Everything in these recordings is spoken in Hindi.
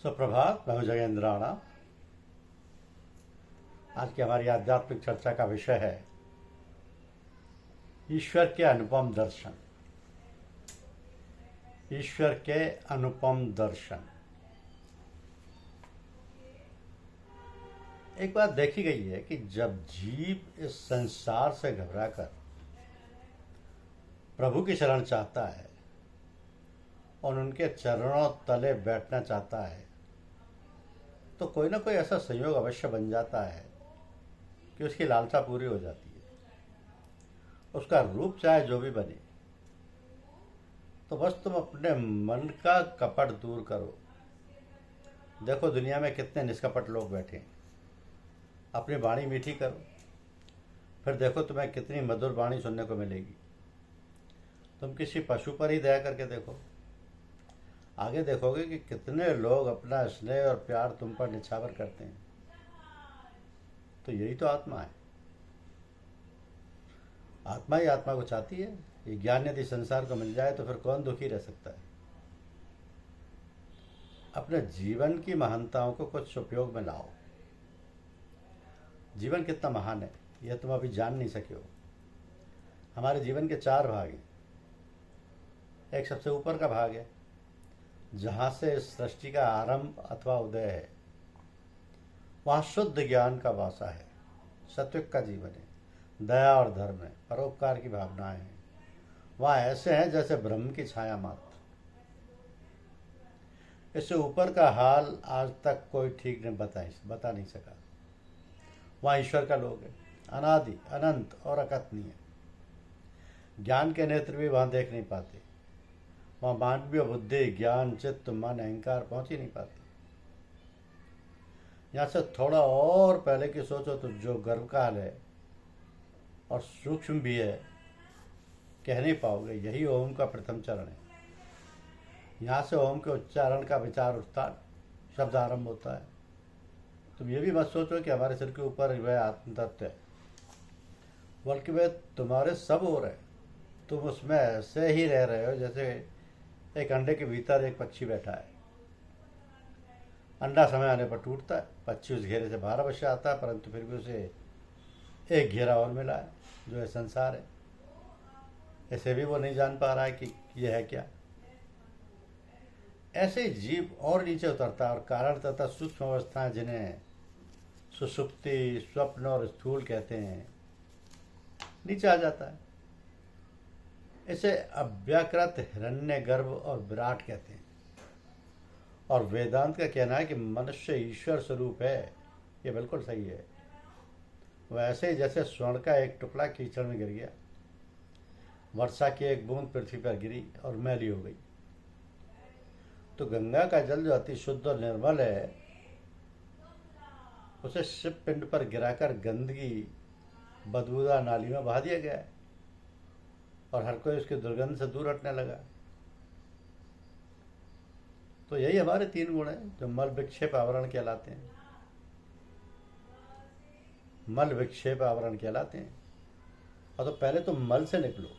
सुप्रभात। मैं हूं जगेंद्र राणा। आज की हमारी आध्यात्मिक चर्चा का विषय है ईश्वर के अनुपम दर्शन। ईश्वर के अनुपम दर्शन। एक बात देखी गई है कि जब जीव इस संसार से घबराकर प्रभु की शरण चाहता है और उनके चरणों तले बैठना चाहता है तो कोई ना कोई ऐसा संयोग अवश्य बन जाता है कि उसकी लालसा पूरी हो जाती है। उसका रूप चाहे जो भी बने, तो बस तुम अपने मन का कपट दूर करो। देखो दुनिया में कितने निष्कपट लोग बैठे हैं। अपनी वाणी मीठी करो, फिर देखो तुम्हें कितनी मधुर वाणी सुनने को मिलेगी। तुम किसी पशु पर ही दया करके देखो, आगे देखोगे कि कितने लोग अपना स्नेह और प्यार तुम पर निछावर करते हैं। तो यही तो आत्मा है। आत्मा ही आत्मा को चाहती है। ये ज्ञान यदि संसार को मिल जाए तो फिर कौन दुखी रह सकता है। अपने जीवन की महानताओं को कुछ उपयोग में लाओ। जीवन कितना महान है यह तुम अभी जान नहीं सके हो। हमारे जीवन के 4 भाग हैं। एक सबसे ऊपर का भाग है जहाँ से सृष्टि का आरंभ अथवा उदय है। वहाँ शुद्ध ज्ञान का वासा है, सत्विक का जीवन है, दया और धर्म है, परोपकार की भावनाएं हैं। वहाँ ऐसे हैं जैसे ब्रह्म की छाया मात्र। इससे ऊपर का हाल आज तक कोई ठीक नहीं बता नहीं सका। वहाँ ईश्वर का लोक है, अनादि अनंत और अकथनीय। ज्ञान के नेत्र भी वहाँ देख नहीं पाते। वहाँ मानवीय बुद्धि, ज्ञान, चित्त, मन, अहंकार पहुँच ही नहीं पाते। यहाँ से थोड़ा और पहले की सोचो तो जो गर्भकाल है और सूक्ष्म भी है, कह नहीं पाओगे। यही ओम का प्रथम चरण है। यहाँ से ओम के उच्चारण का विचार उठता, शब्द आरंभ होता है। तुम ये भी मत सोचो कि हमारे सिर के ऊपर वह आत्म तत्व है, बल्कि वह तुम्हारे सब हो रहे। तुम उसमें ऐसे ही रह रहे हो जैसे एक अंडे के भीतर एक पक्षी बैठा है। अंडा समय आने पर टूटता है, पक्षी उस घेरे से बाहर अवश्य आता है, परंतु फिर भी उसे एक घेरा और मिला है जो है संसार है। ऐसे भी वो नहीं जान पा रहा है कि यह है क्या। ऐसे ही जीव और नीचे उतरता है और कारण तथा सूक्ष्म अवस्थाएं, जिन्हें सुषुप्ति, स्वप्न और स्थूल कहते हैं, नीचे आ जाता है। इसे अव्याकृत, हिरण्यगर्भ और विराट कहते हैं। और वेदांत का कहना है कि मनुष्य ईश्वर स्वरूप है। ये बिल्कुल सही है। वैसे ही जैसे स्वर्ण का एक टुकड़ा कीचड़ में गिर गया, वर्षा की एक बूंद पृथ्वी पर गिरी और मैली हो गई, तो गंगा का जल जो अति शुद्ध और निर्मल है, उसे शिव पिंड पर गिराकर गंदगी बदबूदार नाली में बहा दिया गया है और हर कोई उसकी दुर्गंध से दूर हटने लगा। तो यही हमारे 3 गुण हैं जो मल विक्षेप आवरण कहलाते हैं। मल विक्षेप आवरण कहलाते हैं। और तो पहले तो मल से निकलो,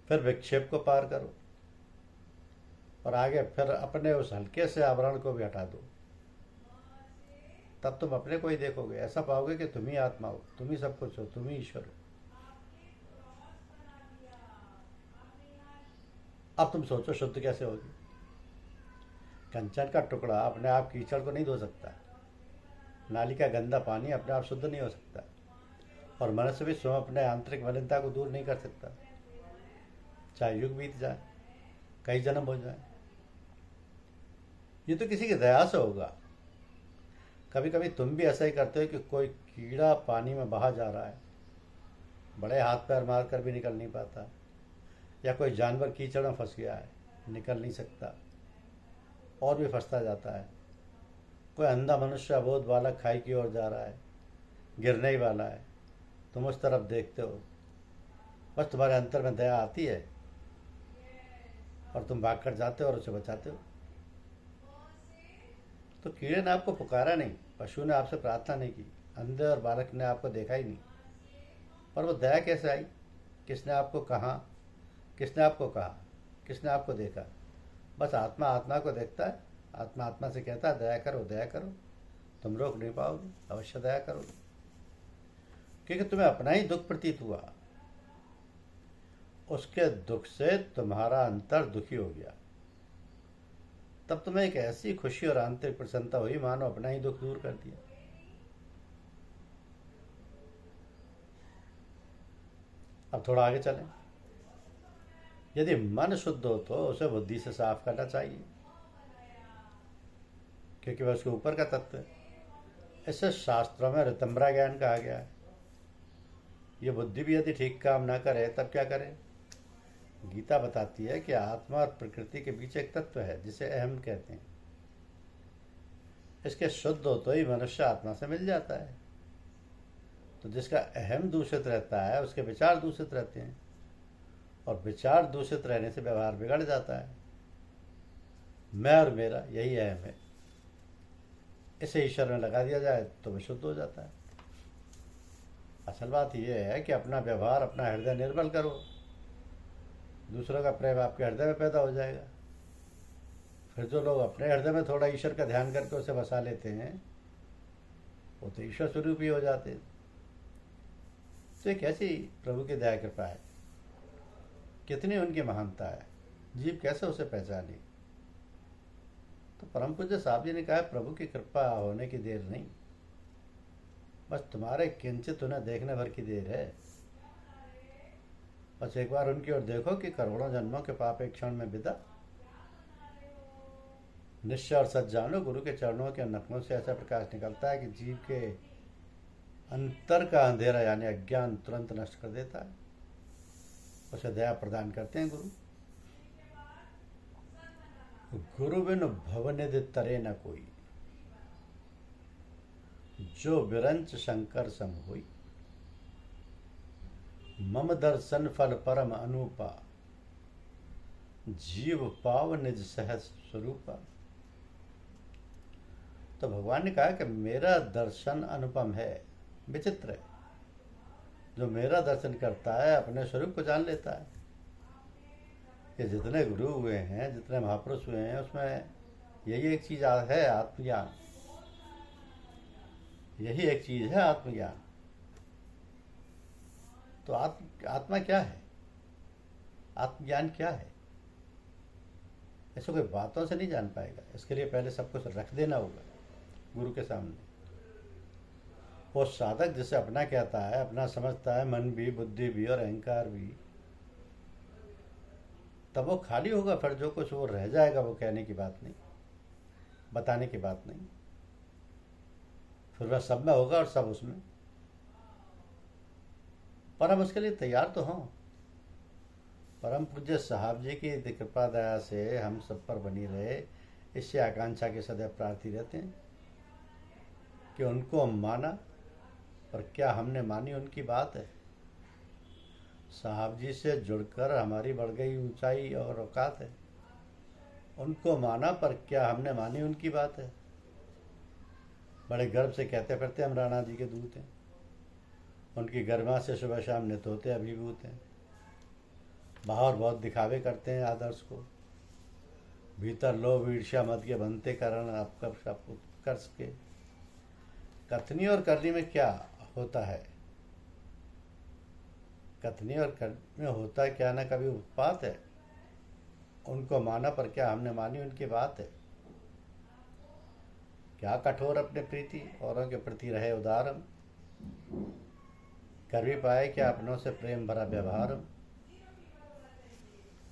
फिर विक्षेप को पार करो और आगे फिर अपने उस हल्के से आवरण को भी हटा दो। तब तुम अपने को ही देखोगे। ऐसा पाओगे कि तुम ही आत्मा हो, तुम ही सब कुछ हो, तुम ही ईश्वर हो। अब तुम सोचो शुद्ध कैसे होगी। कंचन का टुकड़ा अपने आप कीचड़ को नहीं धो सकता। नाली का गंदा पानी अपने आप शुद्ध नहीं हो सकता। और मनुष्य भी स्वयं अपने आंतरिक मलिनता को दूर नहीं कर सकता, चाहे युग बीत जाए, कई जन्म हो जाए। ये तो किसी की दया से होगा। कभी कभी तुम भी ऐसा ही करते हो कि कोई कीड़ा पानी में बहा जा रहा है, बड़े हाथ पैर मार कर भी निकल नहीं पाता, या कोई जानवर कीचड़ में फंस गया है, निकल नहीं सकता और भी फंसता जाता है। कोई अंधा मनुष्य, अबोध बालक खाई की ओर जा रहा है, गिरने ही वाला है, तुम उस तरफ देखते हो। बस तुम्हारे अंतर में दया आती है और तुम भाग कर जाते हो और उसे बचाते हो। तो कीड़े ने आपको पुकारा नहीं, पशु ने आपसे प्रार्थना नहीं की, अंधे और बालक ने आपको देखा ही नहीं, पर वो दया कैसे आई? किसने आपको कहा, किसने आपको कहा, किसने आपको देखा? बस आत्मा आत्मा को देखता है आत्मा आत्मा से कहता है दया करो दया करो, तुम रोक नहीं पाओगे, अवश्य दया करोगे, क्योंकि तुम्हें अपना ही दुख प्रतीत हुआ, उसके दुख से तुम्हारा अंतर दुखी हो गया, तब तुम्हें एक ऐसी खुशी और आंतरिक प्रसन्नता हुई मानो अपना ही दुख दूर कर दिया। अब थोड़ा आगे चलें। यदि मन शुद्ध हो तो उसे बुद्धि से साफ करना चाहिए, क्योंकि वह उसके ऊपर का तत्व है। इसे शास्त्रों में ऋतंभरा ज्ञान कहा गया है। ये बुद्धि भी यदि ठीक काम ना करे तब क्या करे? गीता बताती है कि आत्मा और प्रकृति के बीच एक तत्व है जिसे अहम कहते हैं। इसके शुद्ध हो तो ही मनुष्य आत्मा से मिल जाता है। तो जिसका अहम दूषित रहता है उसके विचार दूषित रहते हैं, और विचार दूषित रहने से व्यवहार बिगड़ जाता है। मैं और मेरा यही अहम है, इसे ईश्वर में लगा दिया जाए तो वह शुद्ध हो जाता है। असल बात यह है कि अपना व्यवहार, अपना हृदय निर्मल करो, दूसरों का प्रेम आपके हृदय में पैदा हो जाएगा। फिर जो लोग अपने हृदय में थोड़ा ईश्वर का ध्यान करके उसे बसा लेते हैं वो तो ईश्वर स्वरूप ही हो जाते हैं। तो एक ऐसी प्रभु की दया कृपा है, कितनी उनकी महानता है, जीव कैसे उसे पहचाने। तो परम पूज्य साहब जी ने कहा प्रभु की कृपा होने की देर नहीं, बस तुम्हारे किंचित उन्हें देखने भर की देर है। बस एक बार उनकी ओर देखो कि करोड़ों जन्मों के पाप एक क्षण में विदा। निश्चय और सच जानो, गुरु के चरणों के नखों से ऐसा प्रकाश निकलता है कि जीव के अंतर का अंधेरा यानी अज्ञान तुरंत नष्ट कर देता है। उसे दया प्रदान करते हैं गुरु। गुरु बिन भवनिधि तरे न कोई, जो विरंच शंकर सम होई। मम दर्शन फल परम अनुपा, जीव पाव निज सहज स्वरूपा। तो भगवान ने कहा कि मेरा दर्शन अनुपम है, विचित्र है। जो मेरा दर्शन करता है अपने स्वरूप को जान लेता है। ये जितने गुरु हुए हैं, जितने महापुरुष हुए हैं, उसमें यही एक चीज है, आत्मज्ञान। यही एक चीज है, आत्मज्ञान। तो आत्मा क्या है, आत्मज्ञान क्या है, ऐसे कोई बातों से नहीं जान पाएगा। इसके लिए पहले सब कुछ रख देना होगा गुरु के सामने। वो साधक जिसे अपना कहता है, अपना समझता है, मन भी, बुद्धि भी और अहंकार भी, तब वो खाली होगा। फिर जो कुछ वो रह जाएगा वो कहने की बात नहीं, बताने की बात नहीं। फिर वह सब में होगा और सब उसमें। पर हम उसके लिए तैयार तो हों। परम पूज्य साहब जी की कृपा दया से हम सब पर बनी रहे, इससे आकांक्षा के सदैव प्रार्थी रहते हैं कि उनको हम माना, पर क्या हमने मानी उनकी बात है। साहब जी से जुड़कर हमारी बढ़ गई ऊंचाई और औकात है। उनको माना, पर क्या हमने मानी उनकी बात है। बड़े गर्व से कहते फिरते हम राणा जी के दूत हैं, उनकी गरिमा से सुबह शाम नित होते अभिभूत हैं। बाहर बहुत दिखावे करते हैं आदर्श को, भीतर लोभ ईर्ष्या मद के बनते कारण आपका सब उत्कर्ष के। कथनी और करनी में क्या होता है, कथनी और करनी में होता है क्या ना कभी उत्पात है। उनको माना, पर क्या हमने मानी उनकी बात है। क्या कठोर अपने प्रीति, औरों के प्रति रहे उदार, कर भी पाए क्या अपनों से प्रेम भरा व्यवहार।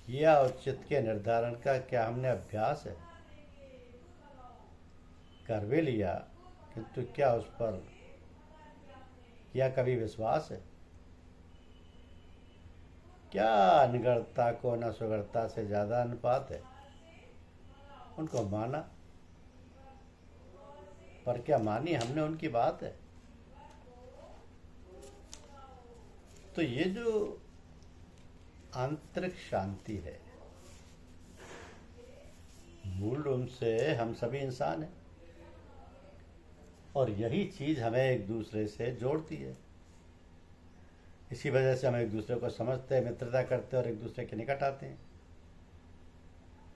किया उचित के निर्धारण का क्या हमने अभ्यास है। कर भी लिया किंतु क्या उस पर किया कभी विश्वास है। क्या अनगढ़ता को न सुगढ़ता से ज्यादा अनुपात है। उनको माना, पर क्या मानी हमने उनकी बात है। तो ये जो आंतरिक शांति है, मूल रूप से हम सभी इंसान हैं, और यही चीज हमें एक दूसरे से जोड़ती है। इसी वजह से हम एक दूसरे को समझते हैं, मित्रता करते हैं और एक दूसरे के निकट आते हैं।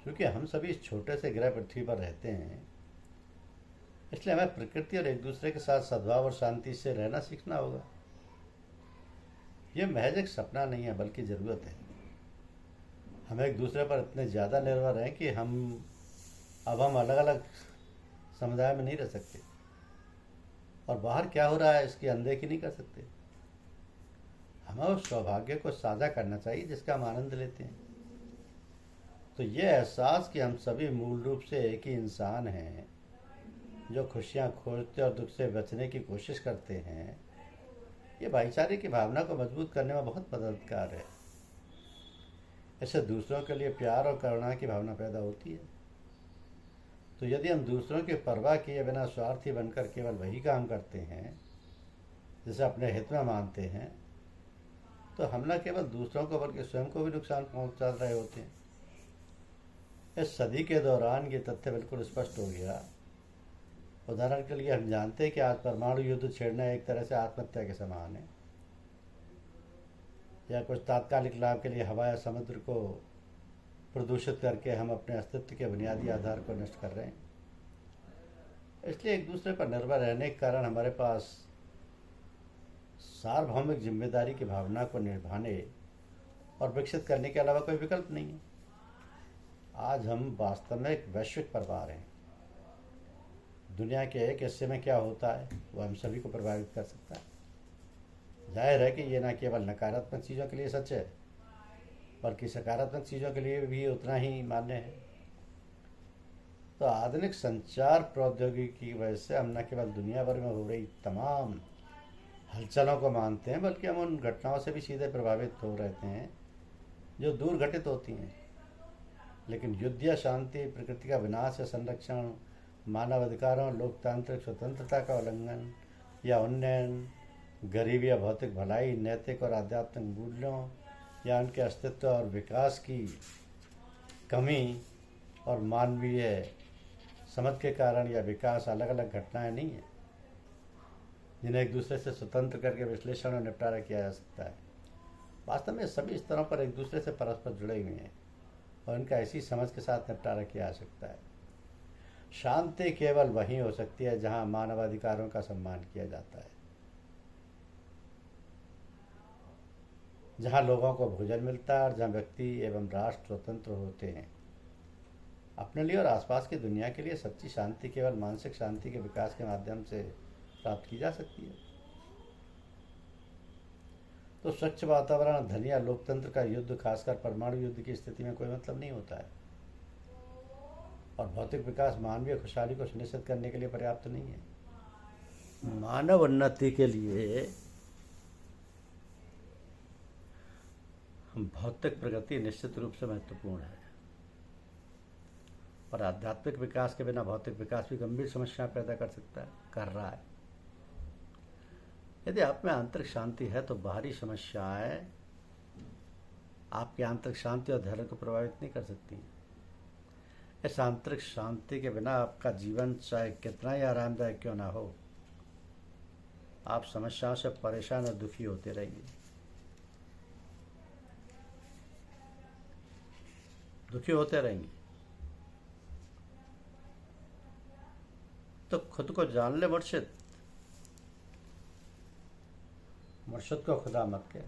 क्योंकि हम सभी इस छोटे से ग्रह पृथ्वी पर रहते हैं, इसलिए हमें प्रकृति और एक दूसरे के साथ सद्भाव और शांति से रहना सीखना होगा। यह महज एक सपना नहीं है, बल्कि ज़रूरत है। हम एक दूसरे पर इतने ज़्यादा निर्भर हैं कि हम अलग अलग समुदाय में नहीं रह सकते, और बाहर क्या हो रहा है इसकी अनदेखी नहीं कर सकते। हमें उस सौभाग्य को साझा करना चाहिए जिसका हम आनंद लेते हैं। तो ये एहसास कि हम सभी मूल रूप से एक ही इंसान हैं, जो खुशियाँ खोजते और दुख से बचने की कोशिश करते हैं, ये भाईचारे की भावना को मजबूत करने में बहुत मददगार है। इससे दूसरों के लिए प्यार और करुणा की भावना पैदा होती है। तो यदि हम दूसरों की परवाह किए बिना स्वार्थी बनकर केवल वही काम करते हैं जिसे अपने हित में मानते हैं, तो हम न केवल दूसरों को बल्कि स्वयं को भी नुकसान पहुंचा रहे होते हैं। इस सदी के दौरान ये तथ्य बिल्कुल स्पष्ट हो गया। उदाहरण के लिए हम जानते हैं कि आज परमाणु युद्ध छेड़ना एक तरह से आत्महत्या के समान है, या कुछ तात्कालिक लाभ के लिए हवा या समुद्र को प्रदूषित करके हम अपने अस्तित्व के बुनियादी आधार को नष्ट कर रहे हैं। इसलिए एक दूसरे पर निर्भर रहने के कारण हमारे पास सार्वभौमिक जिम्मेदारी की भावना को निभाने और विकसित करने के अलावा कोई विकल्प नहीं है। आज हम वास्तव में एक वैश्विक परिवार हैं। दुनिया के एक हिस्से में क्या होता है वो हम सभी को प्रभावित कर सकता है। जाहिर है कि ये न केवल नकारात्मक चीज़ों के लिए सच है, बल्कि सकारात्मक चीज़ों के लिए भी उतना ही मान्य है। तो आधुनिक संचार प्रौद्योगिकी की वजह से हम न केवल दुनिया भर में हो रही तमाम हलचलों को मानते हैं, बल्कि हम उन घटनाओं से भी सीधे प्रभावित हो रहते हैं जो दूर घटित होती हैं। लेकिन युद्ध या शांति, प्रकृति का विनाश या संरक्षण, मानव अधिकारों, लोकतांत्रिक स्वतंत्रता का उल्लंघन या उन्नयन, गरीबी या भौतिक भलाई, नैतिक और आध्यात्मिक मूल्यों या उनके अस्तित्व और विकास की कमी और मानवीय समझ के कारण या विकास अलग अलग घटनाएं नहीं हैं जिन्हें एक दूसरे से स्वतंत्र करके विश्लेषण और निपटारा किया जा सकता है। वास्तव में सभी स्तरों पर एक दूसरे से परस्पर जुड़े हुए हैं और इनका ऐसी समझ के साथ निपटारा किया जा सकता है। शांति केवल वहीं हो सकती है जहां मानवाधिकारों का सम्मान किया जाता है, जहां लोगों को भोजन मिलता है और जहां व्यक्ति एवं राष्ट्र स्वतंत्र होते हैं। अपने लिए और आसपास की दुनिया के लिए सच्ची शांति केवल मानसिक शांति के विकास के माध्यम से प्राप्त की जा सकती है। तो स्वच्छ वातावरण, धन या लोकतंत्र का युद्ध, खासकर परमाणु युद्ध की स्थिति में कोई मतलब नहीं होता है, और भौतिक विकास मानवीय खुशहाली को सुनिश्चित करने के लिए पर्याप्त नहीं है। मानव उन्नति के लिए भौतिक प्रगति निश्चित रूप से महत्वपूर्ण है, और आध्यात्मिक विकास के बिना भौतिक विकास भी गंभीर समस्याएं पैदा कर रहा है। यदि आप में आंतरिक शांति है तो बाहरी समस्याएं आपकी आंतरिक शांति और धैर्य को प्रभावित नहीं कर सकती। इस आंतरिक शांति के बिना आपका जीवन चाहे कितना ही आरामदायक क्यों ना हो, आप समस्याओं से परेशान और दुखी होते रहेंगे। तो खुद को जान ले मुर्शिद को खुदा मत कह।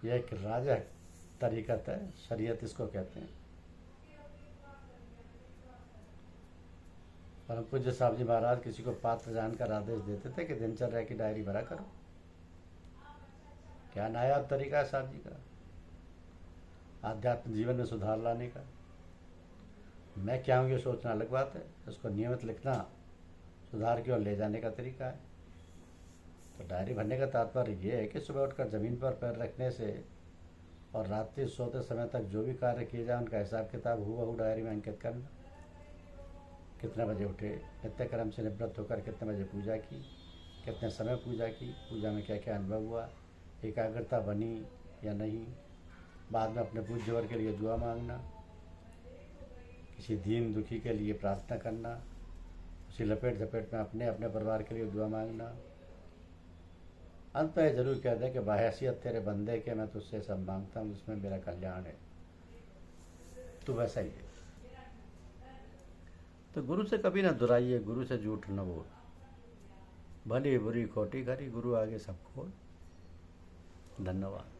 यह एक राजा तरीकत है, शरीयत इसको कहते हैं। परम पूज्य साहब जी महाराज किसी को पात्र जानकर आदेश देते थे कि दिनचर्या की डायरी भरा करो। क्या नायाब तरीका है साहब जी का आध्यात्म जीवन में सुधार लाने का। मैं क्या हूँ ये सोचना अलग बात है, इसको नियमित लिखना सुधार की ओर ले जाने का तरीका है। तो डायरी भरने का तात्पर्य ये है कि सुबह उठकर ज़मीन पर पैर रखने से और रात्रि सोते समय तक जो भी कार्य किए जाए उनका हिसाब किताब हूबहू डायरी में अंकित करना। कितने बजे उठे, नित्य कर्म से निवृत्त होकर कितने बजे पूजा की, कितने समय पूजा की, पूजा में क्या क्या अनुभव हुआ, एकाग्रता बनी या नहीं। बाद में अपने पूज्य वर्ग के लिए दुआ मांगना, किसी दीन दुखी के लिए प्रार्थना करना, उसी लपेट झपेट में अपने अपने परिवार के लिए दुआ मांगना। अंत में जरूर कह दें कि बाहैसियत तेरे बंदे के मैं तुझसे सब मांगता हूँ जिसमें मेरा कल्याण है। तो वैसा ही है। तो गुरु से कभी ना दुराइए, गुरु से झूठ न बोल, भली बुरी खोटी खरी, गुरु आगे सब खोल। धन्यवाद।